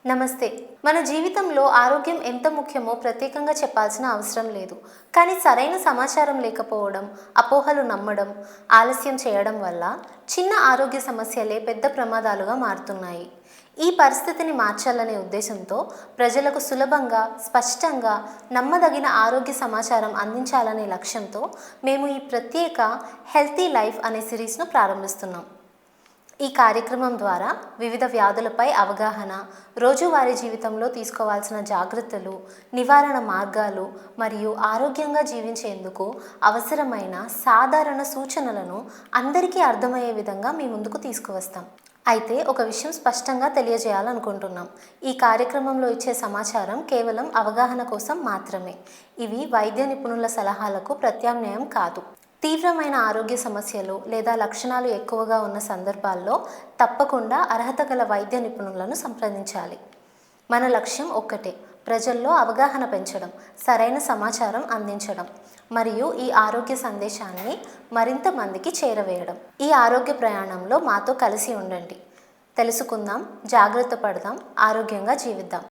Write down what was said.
నమస్తే. మన జీవితంలో ఆరోగ్యం ఎంత ముఖ్యమో ప్రత్యేకంగా చెప్పాల్సిన అవసరం లేదు. కానీ సరైన సమాచారం లేకపోవడం, అపోహలు నమ్మడం, ఆలస్యం చేయడం వల్ల చిన్న ఆరోగ్య సమస్యలే పెద్ద ప్రమాదాలుగా మారుతున్నాయి. ఈ పరిస్థితిని మార్చాలనే ఉద్దేశంతో ప్రజలకు సులభంగా, స్పష్టంగా, నమ్మదగిన ఆరోగ్య సమాచారం అందించాలనే లక్ష్యంతో మేము ఈ ప్రత్యేక హెల్తీ లైఫ్ అనే సిరీస్ను ప్రారంభిస్తున్నాం. ఈ కార్యక్రమం ద్వారా వివిధ వ్యాధులపై అవగాహన, రోజువారీ జీవితంలో తీసుకోవాల్సిన జాగ్రత్తలు, నివారణ మార్గాలు మరియు ఆరోగ్యంగా జీవించేందుకు అవసరమైన సాధారణ సూచనలను అందరికీ అర్థమయ్యే విధంగా మీ ముందుకు తీసుకువస్తాం. అయితే ఒక విషయం స్పష్టంగా తెలియజేయాలనుకుంటున్నాం. ఈ కార్యక్రమంలో ఇచ్చే సమాచారం కేవలం అవగాహన కోసం మాత్రమే. ఇవి వైద్య నిపుణుల సలహాలకు ప్రత్యామ్నాయం కాదు. తీవ్రమైన ఆరోగ్య సమస్యలు లేదా లక్షణాలు ఎక్కువగా ఉన్న సందర్భాల్లో తప్పకుండా అర్హత గల వైద్య నిపుణులను సంప్రదించాలి. మన లక్ష్యం ఒక్కటే: ప్రజల్లో అవగాహన పెంచడం, సరైన సమాచారం అందించడం మరియు ఈ ఆరోగ్య సందేశాన్ని మరింత మందికి చేరవేయడం. ఈ ఆరోగ్య ప్రయాణంలో మాతో కలిసి ఉండండి. తెలుసుకుందాం, జాగ్రత్త పడదాం, ఆరోగ్యంగా జీవిద్దాం.